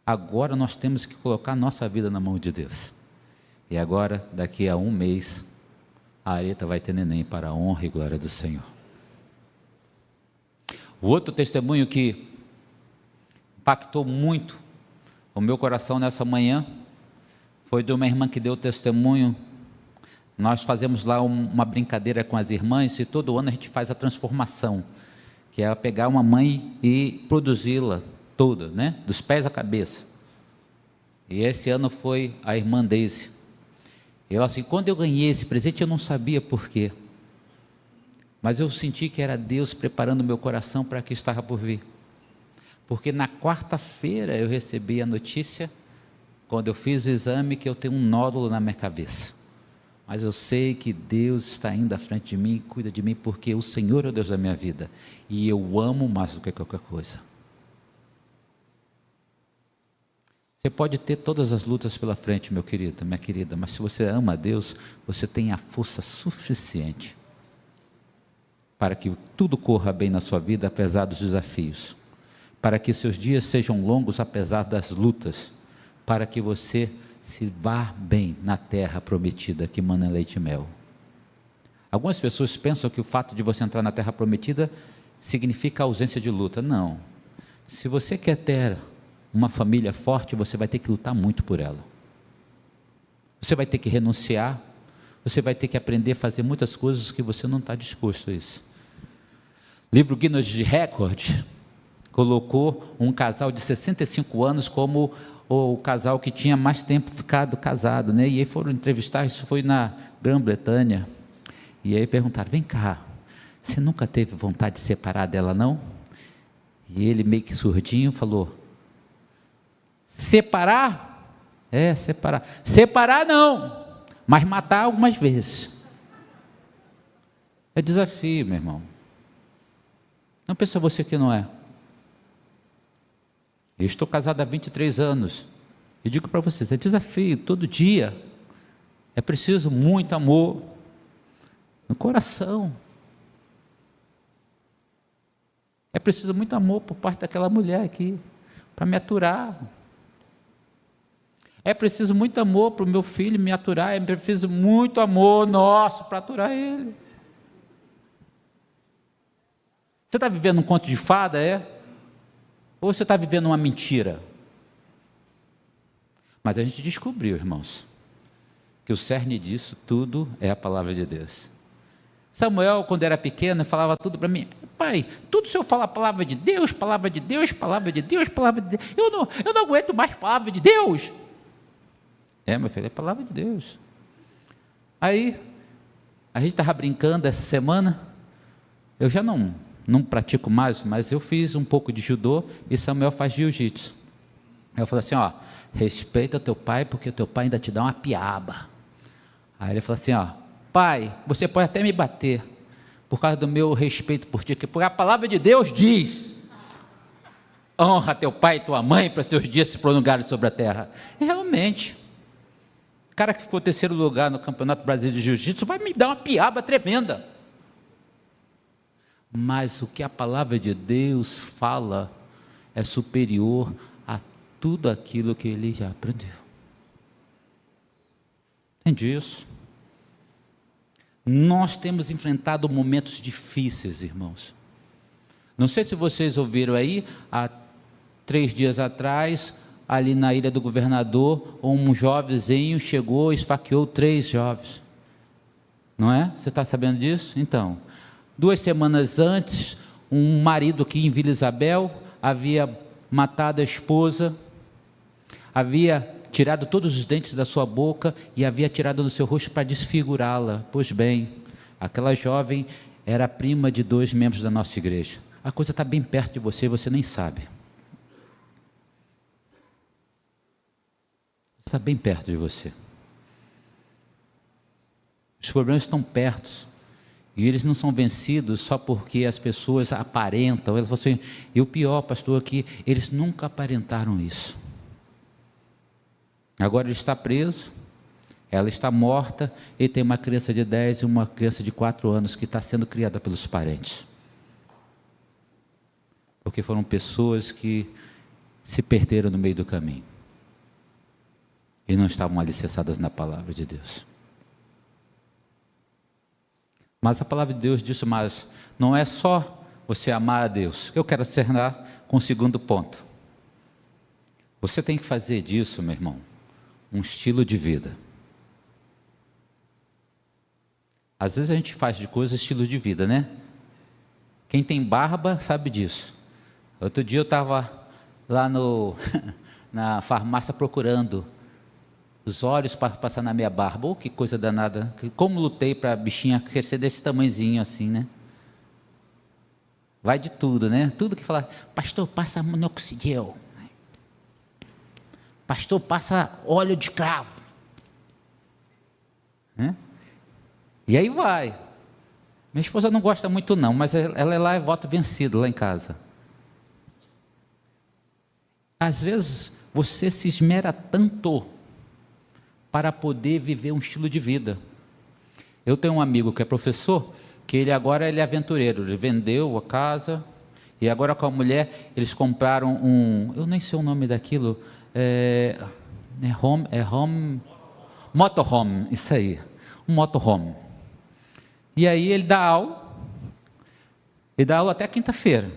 Agora nós temos que colocar nossa vida na mão de Deus. E agora, daqui a um mês, a Areta vai ter neném para a honra e glória do Senhor. O outro testemunho que impactou muito o meu coração nessa manhã foi de uma irmã que deu testemunho. Nós fazemos lá uma brincadeira com as irmãs e todo ano a gente faz a transformação, que é pegar uma mãe e produzi-la toda, né? Dos pés à cabeça. E esse ano foi a irmã Deise. Ela assim, quando eu ganhei esse presente eu não sabia por quê, mas eu senti que era Deus preparando o meu coração para o que estava por vir. Porque na quarta-feira eu recebi a notícia, quando eu fiz o exame, que eu tenho um nódulo na minha cabeça. Mas eu sei que Deus está indo à frente de mim, cuida de mim, porque o Senhor é o Deus da minha vida. E eu amo mais do que qualquer coisa. Você pode ter todas as lutas pela frente, meu querido, minha querida, mas se você ama a Deus, você tem a força suficiente para que tudo corra bem na sua vida, apesar dos desafios. Para que seus dias sejam longos, apesar das lutas. Para que você se vá bem na terra prometida que mana leite e mel. Algumas pessoas pensam que o fato de você entrar na terra prometida significa ausência de luta. Não. Se você quer ter uma família forte, você vai ter que lutar muito por ela. Você vai ter que renunciar, você vai ter que aprender a fazer muitas coisas que você não está disposto a isso. Livro Guinness de Record colocou um casal de 65 anos como o casal que tinha mais tempo ficado casado, né? E aí foram entrevistar, isso foi na Grã-Bretanha, e aí perguntaram, vem cá, você nunca teve vontade de separar dela não? E ele meio que surdinho falou, separar? Separar. Separar não, mas matar algumas vezes. É desafio, meu irmão. Não pensa você que não é. Eu estou casado há 23 anos. E digo para vocês, é desafio todo dia. É preciso muito amor no coração. É preciso muito amor por parte daquela mulher aqui, para me aturar. É preciso muito amor para o meu filho me aturar, é preciso muito amor nosso para aturar ele. Você está vivendo um conto de fada, Ou você está vivendo uma mentira? Mas a gente descobriu, irmãos, que o cerne disso tudo é a palavra de Deus. Samuel, quando era pequeno, falava tudo para mim, pai, tudo o senhor fala a palavra de Deus, palavra de Deus, palavra de Deus, palavra de Deus, eu não aguento mais palavra de Deus. Meu filho, é a palavra de Deus. Aí, a gente estava brincando essa semana, eu já não pratico mais, mas eu fiz um pouco de judô e Samuel faz jiu-jitsu. Eu falei assim, respeita teu pai, porque teu pai ainda te dá uma piaba. Aí ele falou assim, pai, você pode até me bater, por causa do meu respeito por ti, porque a palavra de Deus diz, honra teu pai e tua mãe, para teus dias se prolongarem sobre a terra. E realmente, o cara que ficou em terceiro lugar no Campeonato Brasileiro de Jiu-Jitsu vai me dar uma piaba tremenda. Mas o que a palavra de Deus fala é superior a tudo aquilo que ele já aprendeu. Entende isso? Nós temos enfrentado momentos difíceis, irmãos. Não sei se vocês ouviram aí, há 3 dias atrás, ali na Ilha do Governador, um jovenzinho chegou e esfaqueou 3 jovens. Não é? Você está sabendo disso? Então, 2 semanas antes, um marido aqui em Vila Isabel havia matado a esposa, havia tirado todos os dentes da sua boca e havia tirado do seu rosto para desfigurá-la. Pois bem, aquela jovem era prima de 2 membros da nossa igreja. A coisa está bem perto de você e você nem sabe. Está bem perto de você. Os problemas estão perto. E eles não são vencidos só porque as pessoas aparentam. Elas falam assim, e o pior, pastor, aqui, eles nunca aparentaram isso. Agora ele está preso, ela está morta e tem uma criança de 10 e uma criança de 4 anos que está sendo criada pelos parentes. Porque foram pessoas que se perderam no meio do caminho e não estavam alicerçadas na palavra de Deus. Mas a palavra de Deus diz, mas não é só você amar a Deus. Eu quero encerrar com o segundo ponto. Você tem que fazer disso, meu irmão, um estilo de vida. Às vezes a gente faz de coisa estilo de vida, né? Quem tem barba sabe disso. Outro dia eu estava lá na farmácia procurando os olhos para passar na minha barba. Oh, que coisa danada. Como lutei para a bichinha crescer desse tamanhozinho assim, né? Vai de tudo, né? Tudo que fala, pastor, passa minoxidil. Pastor, passa óleo de cravo. Né? E aí vai. Minha esposa não gosta muito não, mas ela é lá e voto vencido lá em casa. Às vezes você se esmera tanto para poder viver um estilo de vida. Eu tenho um amigo que é professor, que ele agora é aventureiro, ele vendeu a casa, e agora com a mulher, eles compraram eu nem sei o nome daquilo, motorhome, isso aí, um motorhome. E aí ele dá aula até quinta-feira.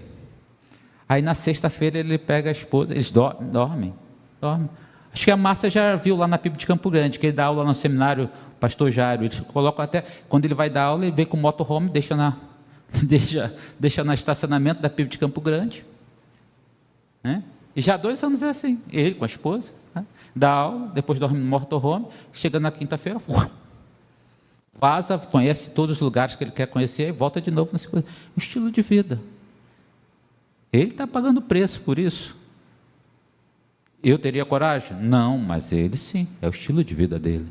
Aí na sexta-feira ele pega a esposa, eles dormem. Acho que a Márcia já viu lá na PIB de Campo Grande, que ele dá aula no seminário Pastor Jairo. Eles colocam até, quando ele vai dar aula, ele vem com o motorhome, deixa no estacionamento da PIB de Campo Grande. Né? E já há 2 anos é assim, ele com a esposa, né? Dá aula, depois dorme no motorhome, chega na quinta-feira, vaza, conhece todos os lugares que ele quer conhecer e volta de novo na segunda. Um estilo de vida. Ele está pagando preço por isso. Eu teria coragem? Não, mas ele sim, é o estilo de vida dele.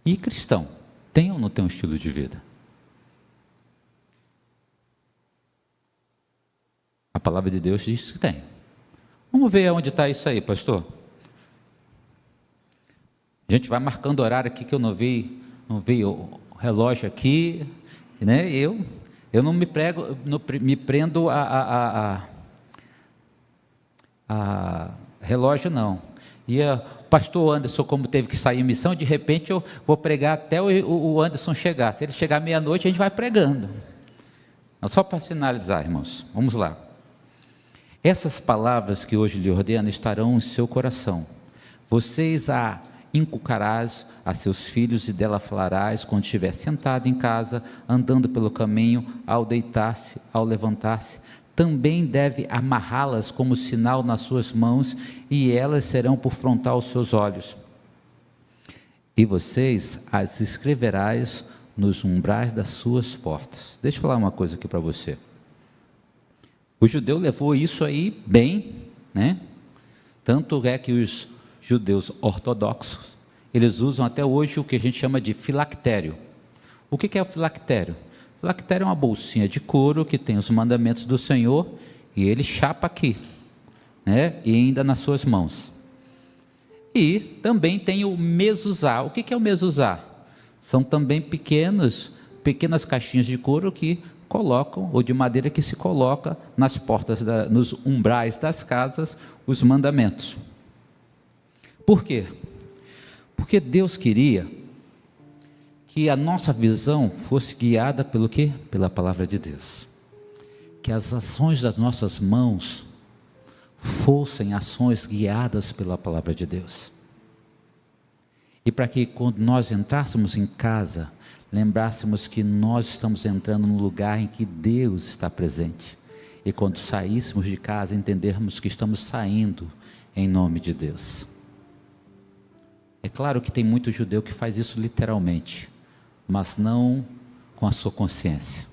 E cristão, tem ou não tem um estilo de vida? A palavra de Deus diz que tem. Vamos ver onde está isso aí, pastor. A gente vai marcando horário aqui que eu não vi o relógio aqui, né? Eu não me prendo a relógio não. E o pastor Anderson, como teve que sair em missão, de repente eu vou pregar até o Anderson chegar. Se ele chegar meia-noite, a gente vai pregando. Só para sinalizar, irmãos, vamos lá. Essas palavras que hoje lhe ordeno estarão em seu coração. Vocês a inculcarás a seus filhos e dela falarás quando estiver sentado em casa, andando pelo caminho, ao deitar-se, ao levantar-se. Também deve amarrá-las como sinal nas suas mãos, e elas serão por frontal aos seus olhos. E vocês as escreverás nos umbrais das suas portas. Deixa eu falar uma coisa aqui para você. O judeu levou isso aí bem, né? Tanto é que os judeus ortodoxos, eles usam até hoje o que a gente chama de filactério. O que é o filactério? O filactério é uma bolsinha de couro que tem os mandamentos do Senhor e ele chapa aqui, né? E ainda nas suas mãos. E também tem o mezuzá. O que é o mezuzá? São também pequenas caixinhas de couro que colocam, ou de madeira que se coloca nas portas, nos umbrais das casas, os mandamentos. Por quê? Porque Deus queria que a nossa visão fosse guiada pelo quê? Pela palavra de Deus. Que as ações das nossas mãos fossem ações guiadas pela palavra de Deus. E para que quando nós entrássemos em casa, lembrássemos que nós estamos entrando num lugar em que Deus está presente. E quando saíssemos de casa, entendermos que estamos saindo em nome de Deus. É claro que tem muito judeu que faz isso literalmente, mas não com a sua consciência.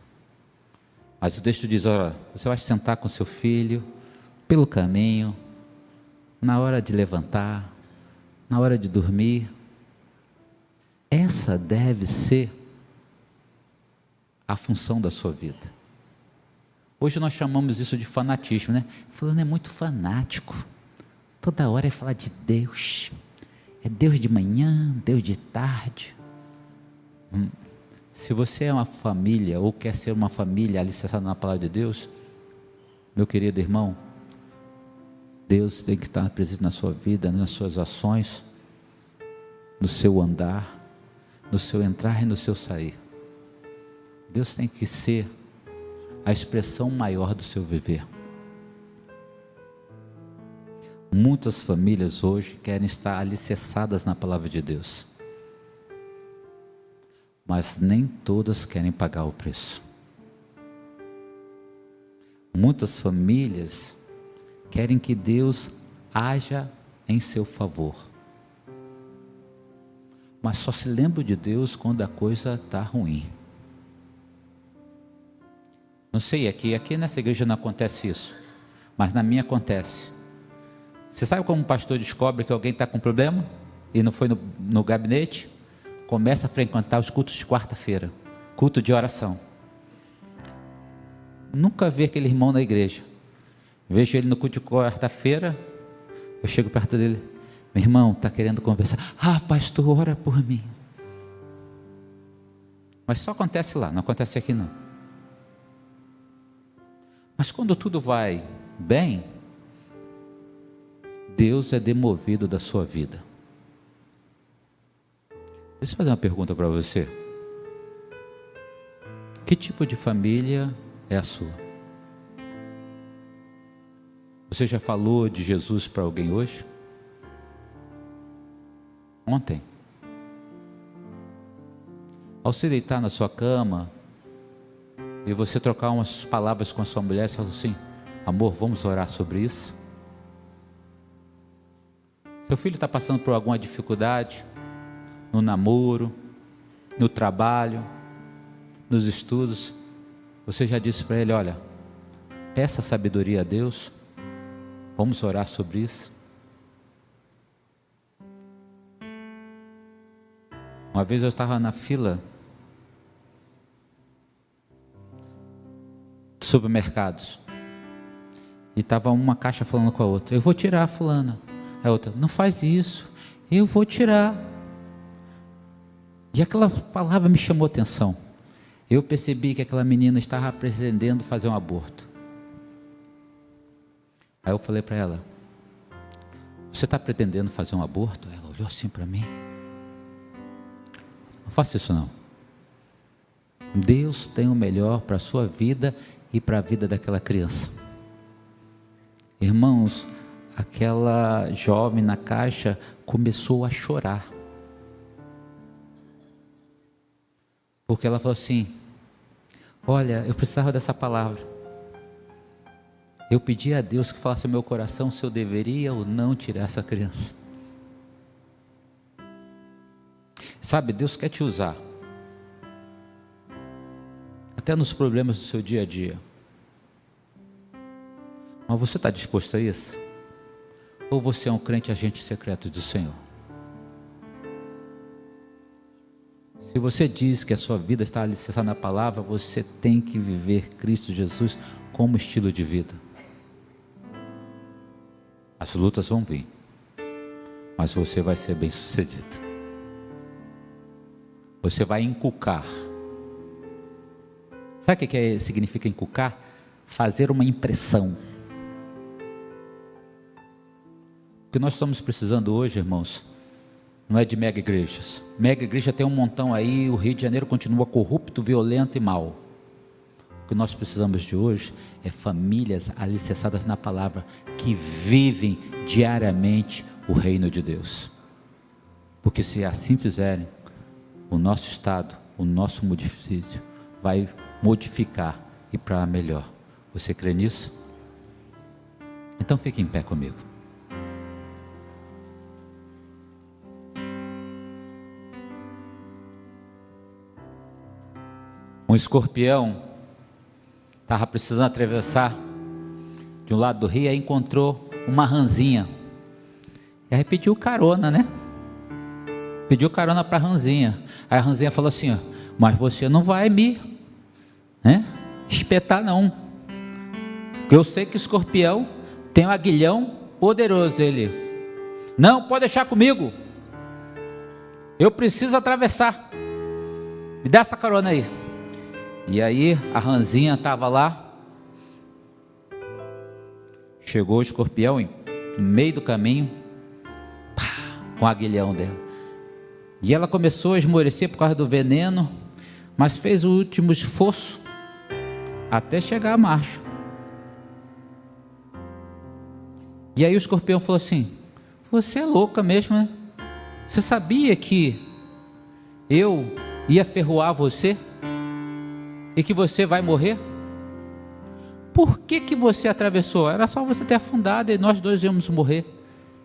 Mas o texto diz, olha, você vai sentar com seu filho pelo caminho, na hora de levantar, na hora de dormir. Essa deve ser a função da sua vida. Hoje nós chamamos isso de fanatismo, né? Fulano é muito fanático. Toda hora é falar de Deus. É Deus de manhã, Deus de tarde. Se você é uma família, ou quer ser uma família alicerçada na palavra de Deus, meu querido irmão, Deus tem que estar presente na sua vida, nas suas ações, no seu andar, no seu entrar e no seu sair. Deus tem que ser a expressão maior do seu viver. Muitas famílias hoje querem estar alicerçadas na palavra de Deus, mas nem todas querem pagar o preço. Muitas famílias querem que Deus haja em seu favor, mas só se lembra de Deus quando a coisa está ruim. Não sei, aqui nessa igreja não acontece isso, mas na minha acontece. Você sabe como um pastor descobre que alguém está com problema e não foi no gabinete? Começa a frequentar os cultos de quarta-feira, culto de oração. Nunca vi aquele irmão na igreja. Vejo ele no culto de quarta-feira, eu chego perto dele: meu irmão, está querendo conversar? Ah, pastor, ora por mim. Mas só acontece lá, não acontece aqui não. Mas quando tudo vai bem, Deus é demovido da sua vida. Deixa eu fazer uma pergunta para você. Que tipo de família é a sua? Você já falou de Jesus para alguém hoje? Ontem? Ao se deitar na sua cama e você trocar umas palavras com a sua mulher, você fala assim: amor, vamos orar sobre isso? Seu filho está passando por alguma dificuldade no namoro, no trabalho, nos estudos, você já disse para ele: olha, peça sabedoria a Deus, vamos orar sobre isso? Uma vez eu estava na fila de supermercados e estava uma caixa falando com a outra: eu vou tirar a fulana. A outra: não faz isso, eu vou tirar. E aquela palavra me chamou a atenção. Eu percebi que aquela menina estava pretendendo fazer um aborto. Aí eu falei para ela: você está pretendendo fazer um aborto? Ela olhou assim para mim: não faça isso não. Deus tem o melhor para a sua vida e para a vida daquela criança. Irmãos, aquela jovem na caixa começou a chorar, porque ela falou assim: olha, eu precisava dessa palavra. Eu pedi a Deus que falasse ao meu coração se eu deveria ou não tirar essa criança. Sabe, Deus quer te usar, até nos problemas do seu dia a dia. Mas você está disposto a isso? Ou você é um crente agente secreto do Senhor? Se você diz que a sua vida está alicerçada na palavra, você tem que viver Cristo Jesus como estilo de vida. As lutas vão vir, mas você vai ser bem sucedido. Você vai inculcar. Sabe o que significa inculcar? Fazer uma impressão. O que nós estamos precisando hoje, irmãos, não é de mega igrejas. Mega igreja tem um montão aí, o Rio de Janeiro continua corrupto, violento e mau. O que nós precisamos de hoje é famílias alicerçadas na palavra, que vivem diariamente o reino de Deus. Porque se assim fizerem, o nosso estado, o nosso município vai modificar e para melhor. Você crê nisso? Então fique em pé comigo. Um escorpião estava precisando atravessar de um lado do rio, aí encontrou uma ranzinha. E aí pediu carona, né? Pediu carona para a ranzinha. Aí a ranzinha falou assim: ó, mas você não vai me espetar não. Porque eu sei que escorpião tem um aguilhão poderoso. Ele: não, pode deixar comigo. Eu preciso atravessar. Me dá essa carona aí. E aí a rãzinha estava lá. Chegou o escorpião no meio do caminho, com o aguilhão dela. E ela começou a esmorecer por causa do veneno, mas fez o último esforço até chegar à marcha. E aí o escorpião falou assim: você é louca mesmo, né? Você sabia que eu ia ferroar você? E que você vai morrer? Por que você atravessou? Era só você ter afundado e nós dois íamos morrer.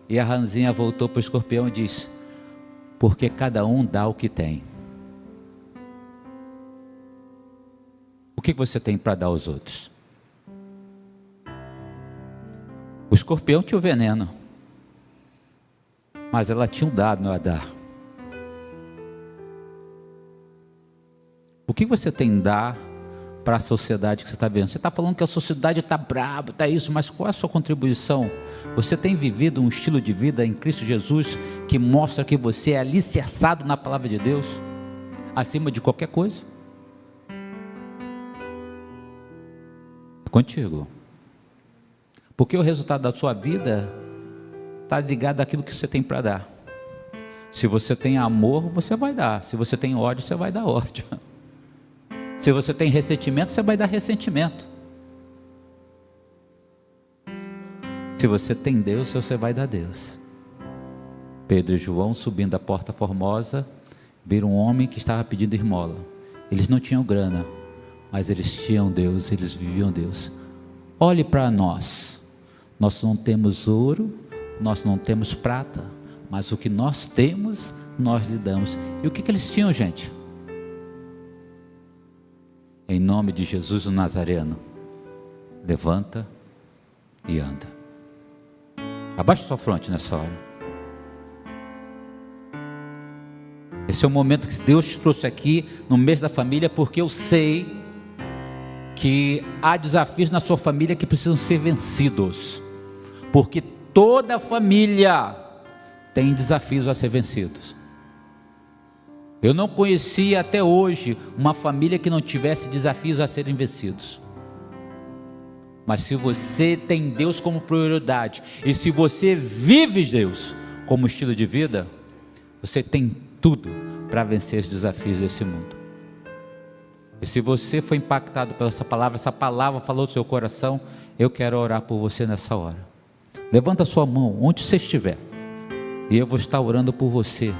E a rãzinha voltou para o escorpião e disse: porque cada um dá o que tem. O que você tem para dar aos outros? O escorpião tinha o veneno, mas ela tinha um dado a dar. O que você tem a dar para a sociedade que você está vendo? Você está falando que a sociedade está brava, está isso, mas qual é a sua contribuição? Você tem vivido um estilo de vida em Cristo Jesus que mostra que você é alicerçado na palavra de Deus, acima de qualquer coisa? É contigo. Porque o resultado da sua vida está ligado àquilo que você tem para dar. Se você tem amor, você vai dar. Se você tem ódio, você vai dar ódio. Se você tem ressentimento, você vai dar ressentimento. Se você tem Deus, você vai dar Deus. Pedro e João, subindo a Porta Formosa, viram um homem que estava pedindo esmola. Eles não tinham grana, mas eles tinham Deus, eles viviam Deus. Olhe para nós. Nós não temos ouro, nós não temos prata, mas o que nós temos, nós lhe damos. E o que eles tinham, gente? Em nome de Jesus o Nazareno, levanta e anda. Abaixa sua fronte nessa hora. Esse é o momento que Deus te trouxe aqui no mês da família, porque eu sei que há desafios na sua família que precisam ser vencidos, porque toda família tem desafios a ser vencidos. Eu não conhecia até hoje uma família que não tivesse desafios a serem vencidos. Mas se você tem Deus como prioridade, e se você vive Deus como estilo de vida, você tem tudo para vencer os desafios desse mundo. E se você foi impactado pela essa palavra falou do seu coração, eu quero orar por você nessa hora. Levanta a sua mão, onde você estiver, e eu vou estar orando por você.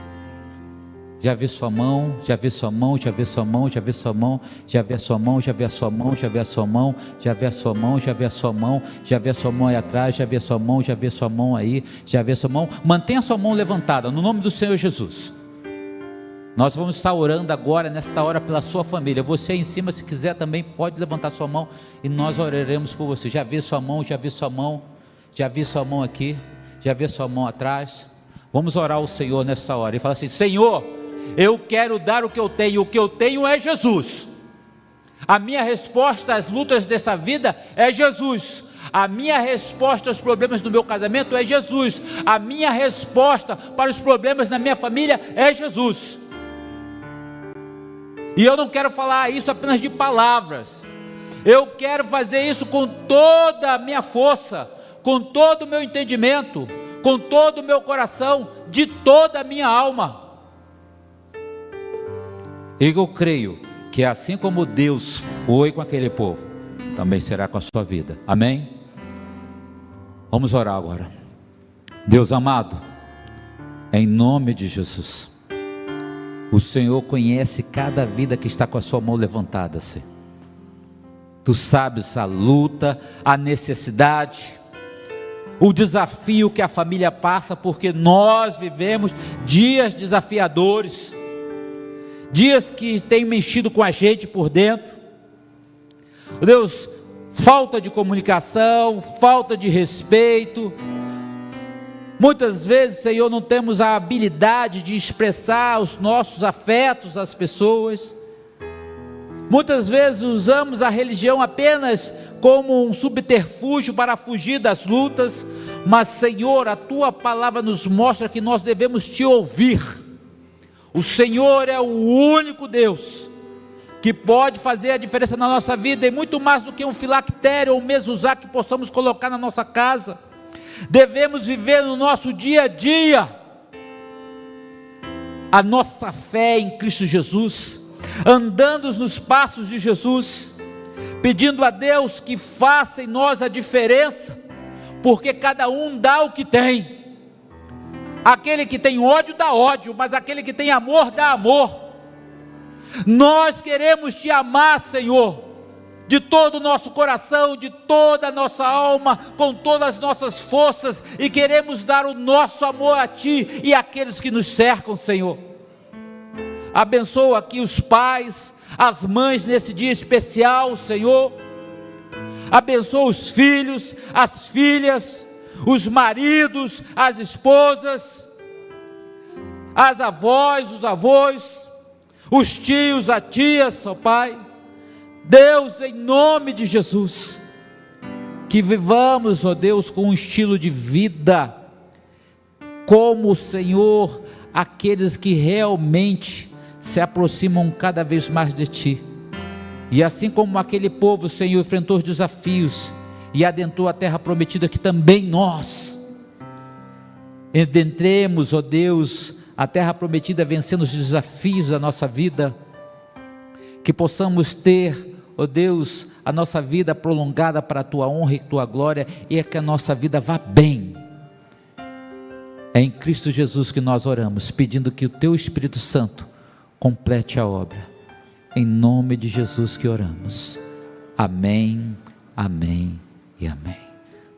Já vi sua mão, já vi sua mão, já vi sua mão, já vi sua mão, já vi a sua mão, já vi a sua mão, já vi a sua mão, já vi a sua mão, já vi a sua mão, já vi a sua mão aí atrás, já vi a sua mão, já vi a sua mão aí, já vi a sua mão. Mantenha a sua mão levantada, no nome do Senhor Jesus. Nós vamos estar orando agora, nesta hora, pela sua família. Você aí em cima, se quiser também, pode levantar sua mão e nós oraremos por você. Já vi sua mão, já vi sua mão, já vi sua mão aqui, já vi sua mão atrás. Vamos orar ao Senhor nessa hora e falar assim: Senhor, eu quero dar o que eu tenho é Jesus. A minha resposta às lutas dessa vida é Jesus. A minha resposta aos problemas do meu casamento é Jesus. A minha resposta para os problemas na minha família é Jesus. E eu não quero falar isso apenas de palavras. Eu quero fazer isso com toda a minha força, com todo o meu entendimento, com todo o meu coração, de toda a minha alma. E eu creio que assim como Deus foi com aquele povo, também será com a sua vida. Amém? Vamos orar agora. Deus amado, em nome de Jesus, o Senhor conhece cada vida que está com a sua mão levantada, Senhor. Tu sabes a luta, a necessidade, o desafio que a família passa, porque nós vivemos dias desafiadores, dias que têm mexido com a gente por dentro. Deus, falta de comunicação, falta de respeito. Muitas vezes, Senhor, não temos a habilidade de expressar os nossos afetos às pessoas. Muitas vezes usamos a religião apenas como um subterfúgio para fugir das lutas, mas Senhor, a Tua palavra nos mostra que nós devemos Te ouvir. O Senhor é o único Deus que pode fazer a diferença na nossa vida, e muito mais do que um filactério ou um mezuzá que possamos colocar na nossa casa. Devemos viver no nosso dia a dia a nossa fé em Cristo Jesus, andando nos passos de Jesus, pedindo a Deus que faça em nós a diferença, porque cada um dá o que tem. Aquele que tem ódio dá ódio, mas aquele que tem amor dá amor. Nós queremos te amar, Senhor, de todo o nosso coração, de toda a nossa alma, com todas as nossas forças, e queremos dar o nosso amor a Ti e àqueles que nos cercam, Senhor. Abençoa aqui os pais, as mães nesse dia especial, Senhor. Abençoa os filhos, as filhas, os maridos, as esposas, as avós, os avós, os tios, as tias, ó Pai. Deus, em nome de Jesus, que vivamos, ó Deus, com um estilo de vida, como o Senhor, aqueles que realmente se aproximam cada vez mais de Ti. E assim como aquele povo, Senhor, enfrentou os desafios e adentrou a terra prometida, que também nós adentremos, ó Deus, a terra prometida, vencendo os desafios da nossa vida, que possamos ter, ó Deus, a nossa vida prolongada para a Tua honra e Tua glória, e que a nossa vida vá bem. É em Cristo Jesus que nós oramos, pedindo que o Teu Espírito Santo complete a obra. Em nome de Jesus que oramos. Amém, amém e amém.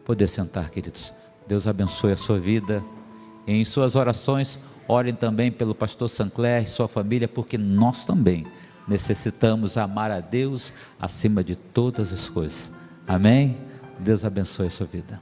Poder sentar, queridos. Deus abençoe a sua vida. E em suas orações, orem também pelo pastor Sancler e sua família, porque nós também necessitamos amar a Deus acima de todas as coisas. Amém? Deus abençoe a sua vida.